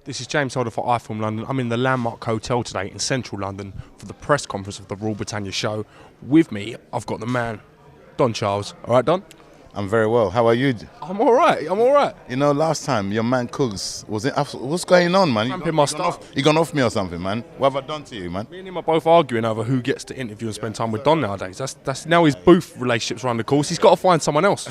This is James Holder for iFilm London. I'm in the Landmark Hotel today in central London for the press conference of the Royal Britannia show. With me, I've got the man, Don Charles. All right, Don? I'm very well. How are you? I'm all right. You know, last time your man Cooks was in. What's going on, man? Ramping my stuff. You gone off me or something, man? What have I done to you, man? Me and him are both arguing over who gets to interview and spend time with Don nowadays. That's now his booth relationships run the course. He's got to find someone else.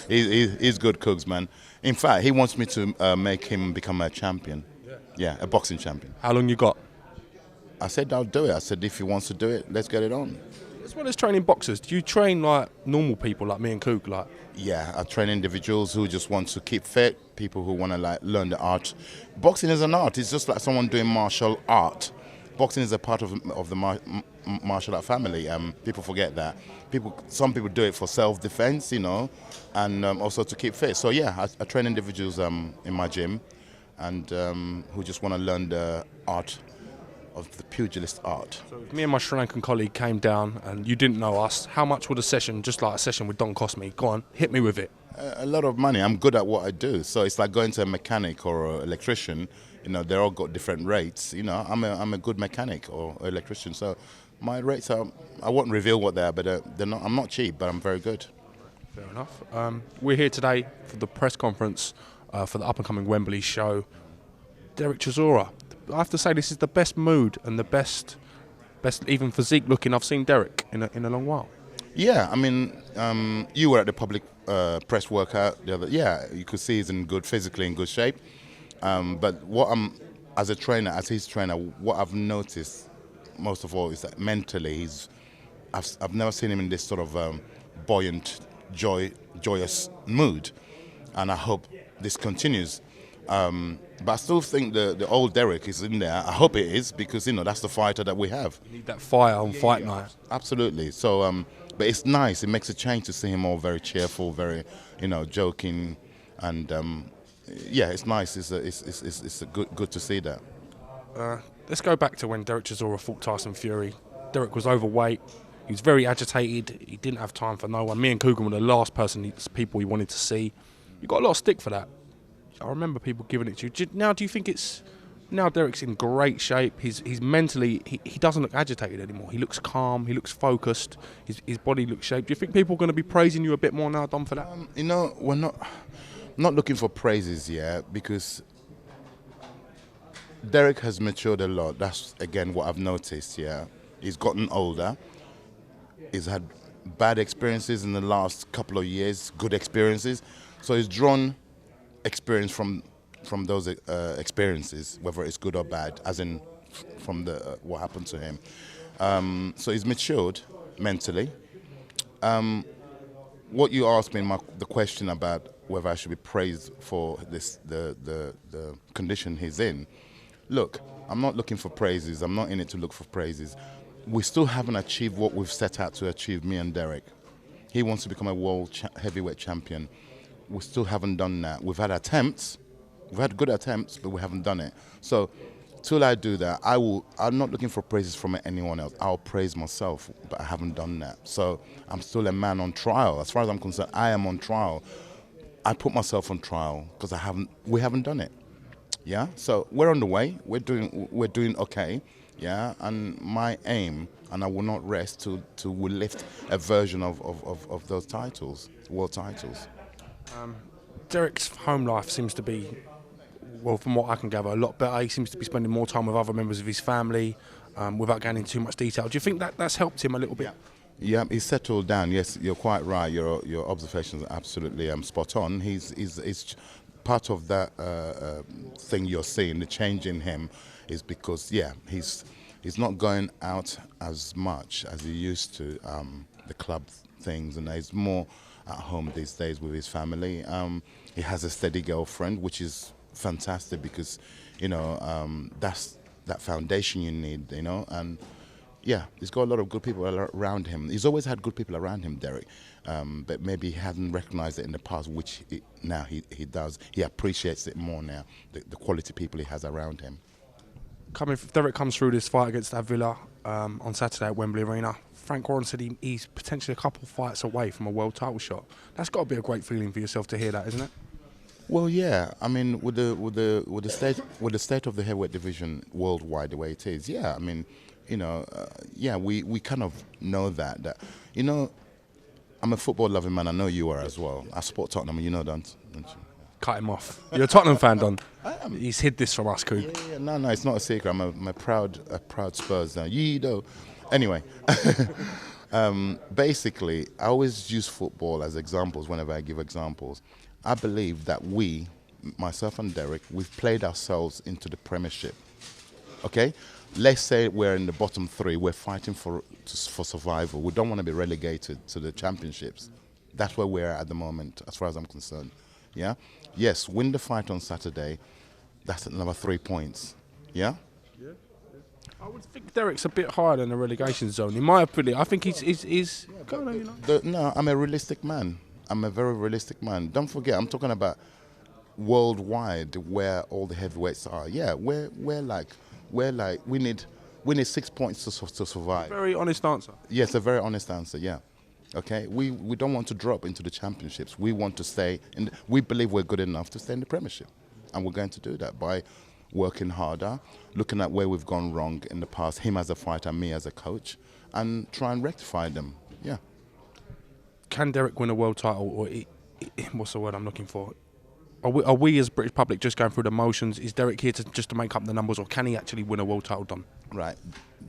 He's good, Cooks, man. In fact, he wants me to make him become a champion. Yeah, a boxing champion. How long you got? I said I'll do it. I said if he wants to do it, let's get it on. As well as training boxers, do you train like normal people like me and Cook? Like, yeah, I train individuals who just want to keep fit, people who want to like learn the art. Boxing is an art. It's just like someone doing martial art. Boxing is a part of the martial art family. People forget that. Some people do it for self-defense, you know, and also to keep fit. So yeah, I train individuals in my gym, and who just want to learn the art of the pugilist art. So if me and my Sri Lankan colleague came down and you didn't know us, how much would a session, just like a session with Don, cost me? Go on, hit me with it. A lot of money. I'm good at what I do. So it's like going to a mechanic or an electrician. You know, they're all got different rates. You know, I'm a good mechanic or electrician. So my rates are, I won't reveal what they are, but they're not. I'm not cheap, but I'm very good. Fair enough. We're here today for the press conference for the up-and-coming Wembley show. Dereck Chisora. I have to say this is the best mood and the best even physique looking I've seen Dereck in a long while. Yeah, I mean, you were at the public press workout the other. Yeah, you could see he's physically in good shape. But what as his trainer, what I've noticed most of all is that mentally I've never seen him in this sort of buoyant, joyous mood, and I hope this continues. But I still think the old Dereck is in there. I hope it is, because, you know, that's the fighter that we have. You need that fire on fight night. Absolutely. So, but it's nice. It makes a change to see him all very cheerful, very, you know, joking, and yeah, it's nice. It's good to see that. Let's go back to when Dereck Chisora fought Tyson Fury. Dereck was overweight. He was very agitated. He didn't have time for no one. Me and Coogan were the last people he wanted to see. You got a lot of stick for that. I remember people giving it to you. Now, do you think now Dereck's in great shape? He's mentally, he doesn't look agitated anymore. He looks calm. He looks focused. His body looks shaped. Do you think people are going to be praising you a bit more now, Dom, for that? You know, we're not looking for praises yet, because Dereck has matured a lot. That's again what I've noticed. Yeah, he's gotten older. He's had bad experiences in the last couple of years, good experiences. So he's drawn experience from those experiences, whether it's good or bad, as in from the what happened to him. So he's matured mentally. What you asked me, the question about whether I should be praised for the condition he's in. Look, I'm not looking for praises. I'm not in it to look for praises. We still haven't achieved what we've set out to achieve, me and Dereck. He wants to become a world heavyweight champion. We still haven't done that. We've had attempts. We've had good attempts, but we haven't done it. So, till I do that, I'm not looking for praises from anyone else. I'll praise myself, but I haven't done that. So, I'm still a man on trial. As far as I'm concerned, I am on trial. I put myself on trial because we haven't done it. Yeah. So we're on the way. We're doing okay. Yeah. And my aim, and I will not rest to lift a version of those titles, world titles. Dereck's home life seems to be, well, from what I can gather, a lot better. He seems to be spending more time with other members of his family, without going into too much detail. Do you think that's helped him a little bit? Yeah, he's settled down. Yes, you're quite right. Your observations are absolutely spot on. He's part of that thing you're seeing. The change in him is because he's not going out as much as he used to. The club things, and he's more at home these days with his family. He has a steady girlfriend, which is fantastic, because, you know, that's that foundation you need, you know. And yeah, he's got a lot of good people around him. He's always had good people around him, Dereck, but maybe he hadn't recognized it in the past, which now he does. He appreciates it more now, the quality people he has around him. If Dereck comes through this fight against Avila on Saturday at Wembley Arena, Frank Warren said he's potentially a couple fights away from a world title shot. That's got to be a great feeling for yourself to hear that, isn't it? Well, yeah. I mean, with the state of the heavyweight division worldwide the way it is, yeah. I mean, yeah, we kind of know that you know I'm a football loving man. I know you are as well. I support Tottenham, you know, don't you? Cut him off. You're a Tottenham fan, Don. I am. He's hid this from us, Coop. Yeah, no, no, it's not a secret. I'm a proud Spurs now. You know. Anyway, basically, I always use football as examples whenever I give examples. I believe that myself and Dereck, we've played ourselves into the Premiership. Okay, let's say we're in the bottom three. We're fighting for survival. We don't want to be relegated to the championships. That's where we're at the moment, as far as I'm concerned. Yeah. Yes, win the fight on Saturday. That's another 3 points. Yeah. I would think Derek's a bit higher than the relegation zone. In my opinion, I think he's kind of, No, I'm a realistic man. I'm a very realistic man. Don't forget, I'm talking about worldwide where all the heavyweights are. Yeah, we need 6 points to survive. Very honest answer. Yes, a very honest answer. Yeah. Okay, we don't want to drop into the championships. We want to stay in. We believe we're good enough to stay in the Premiership, and we're going to do that by working harder, looking at where we've gone wrong in the past. Him as a fighter, me as a coach, and try and rectify them. Yeah. Can Dereck win a world title, or what's the word I'm looking for? Are we as British public just going through the motions? Is Dereck here just to make up the numbers, or can he actually win a world title, Don? Right.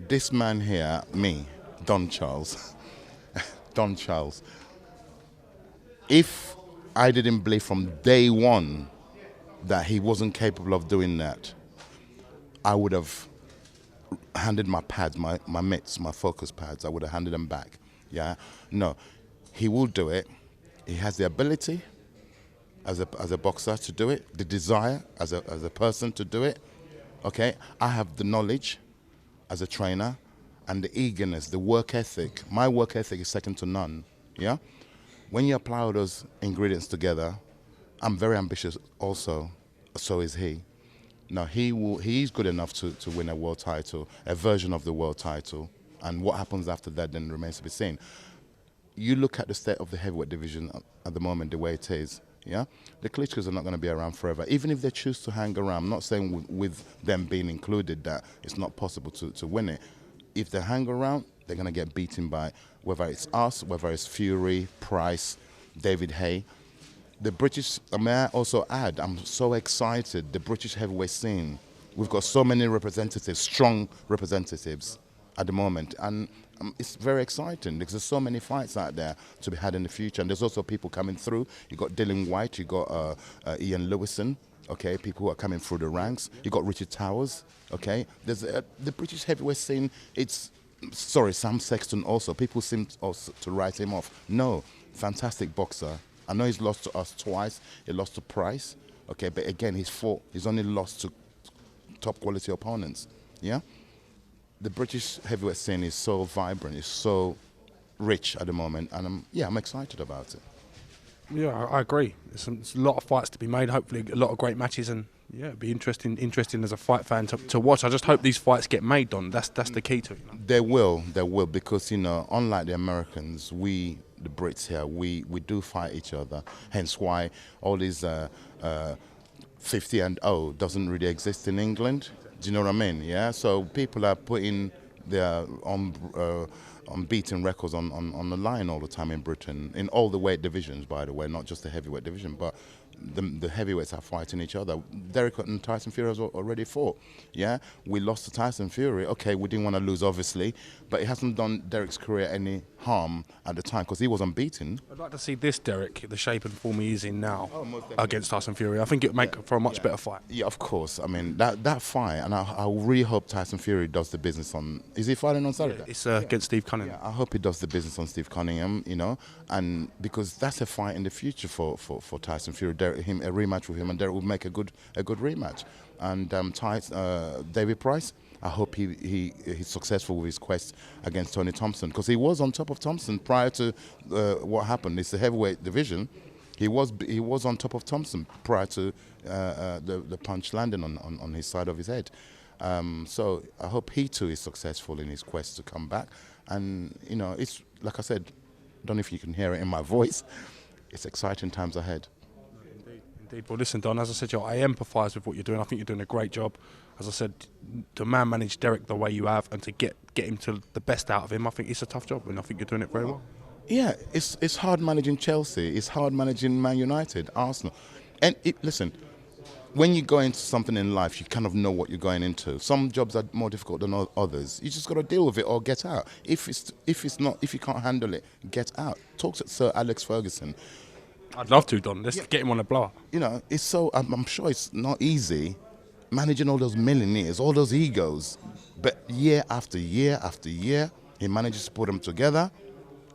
This man here, me, Don Charles. Don Charles. If I didn't believe from day one that he wasn't capable of doing that, I would have handed my pads, my mitts, my focus pads, I would have handed them back. Yeah? No. He will do it. He has the ability as a boxer to do it, the desire as a person to do it. Okay? I have the knowledge as a trainer, and the eagerness, the work ethic. My work ethic is second to none. Yeah? When you apply all those ingredients together, I'm very ambitious also. So is he. Now, he's good enough to win a world title, a version of the world title. And what happens after that then remains to be seen. You look at the state of the heavyweight division at the moment, the way it is. Yeah, the Klitschkos are not going to be around forever. Even if they choose to hang around, I'm not saying with them being included that it's not possible to win it. If they hang around, they're going to get beaten by whether it's us, whether it's Fury, Price, David Hay. The British, may I also add, I'm so excited, the British heavyweight scene. We've got so many representatives, strong representatives at the moment. And it's very exciting because there's so many fights out there to be had in the future. And there's also people coming through. You got Dylan White, you got Ian Lewison. Okay, people who are coming through the ranks. You got Richard Towers. Okay, there's the British heavyweight scene. Sam Sexton also. People seem also to write him off. No, fantastic boxer. I know he's lost to us twice. He lost to Price. Okay, but again, he's only lost to top quality opponents. Yeah, the British heavyweight scene is so vibrant. It's so rich at the moment, and I'm excited about it. Yeah, I agree. There's a lot of fights to be made. Hopefully, a lot of great matches, and yeah, it'd be interesting as a fight fan to watch. I just hope these fights get made, Don. That's the key to it. They will, because unlike the Americans, the Brits here, we do fight each other. Hence why all these 50 and 0 doesn't really exist in England. Do you know what I mean? Yeah. So people are putting their unbeaten records on the line all the time in Britain, in all the weight divisions, by the way, not just the heavyweight division, but the heavyweights are fighting each other. Dereck and Tyson Fury has already fought. Yeah, we lost to Tyson Fury. Okay, we didn't want to lose, obviously, but it hasn't done Dereck's career any harm at the time because he was unbeaten. I'd like to see this Dereck, the shape and form he is in now, against Tyson Fury. I think it would make for a much better fight. Yeah, of course. I mean, that fight, and I really hope Tyson Fury does the business on. Is he fighting on Saturday? Yeah, it's against Steve Cunningham. Yeah, I hope he does the business on Steve Cunningham. And because that's a fight in the future for Tyson Fury. A rematch with him, and Dereck would make a good rematch. And David Price, I hope he's successful with his quest against Tony Thompson, because he was on top of Thompson prior to what happened. It's the heavyweight division. He was on top of Thompson prior to the punch landing on his side of his head. So I hope he too is successful in his quest to come back. And it's like I said, I don't know if you can hear it in my voice. It's exciting times ahead. Indeed. Well, listen, Don, as I said, I empathise with what you're doing. I think you're doing a great job. As I said, to manage Dereck the way you have and to get him to the best out of him, I think it's a tough job, and I think you're doing it very well. Yeah, it's hard managing Chelsea. It's hard managing Man United, Arsenal. And listen, when you go into something in life, you kind of know what you're going into. Some jobs are more difficult than others. You just got to deal with it or get out. If you can't handle it, get out. Talk to Sir Alex Ferguson. I'd love to, Don. Let's get him on a blower. You know, it's so. I'm sure it's not easy managing all those millionaires, all those egos. But year after year after year, he manages to put them together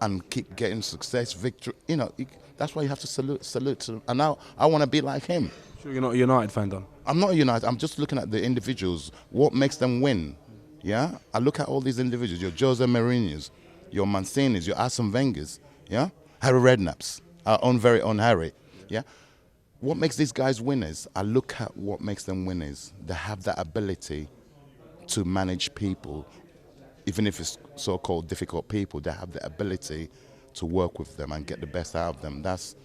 and keep getting success, victory. You know, that's why you have to salute to him. And now I want to be like him. Sure you're not a United fan, Don? I'm not a United. I'm just looking at the individuals. What makes them win? Yeah? I look at all these individuals. Your Jose Mourinho's, your Mancini's, your Arsene Wenger's, yeah? Harry Redknapp's, our own very own Harry, yeah? What makes these guys winners? I look at what makes them winners. They have that ability to manage people, even if it's so-called difficult people. They have the ability to work with them and get the best out of them. That's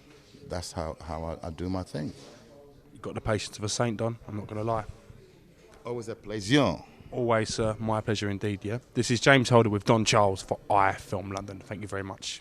how I do my thing. You've got the patience of a saint, Don. I'm not going to lie. Always a pleasure. Always, sir. My pleasure indeed, yeah. This is James Holder with Don Charles for iFilm London. Thank you very much.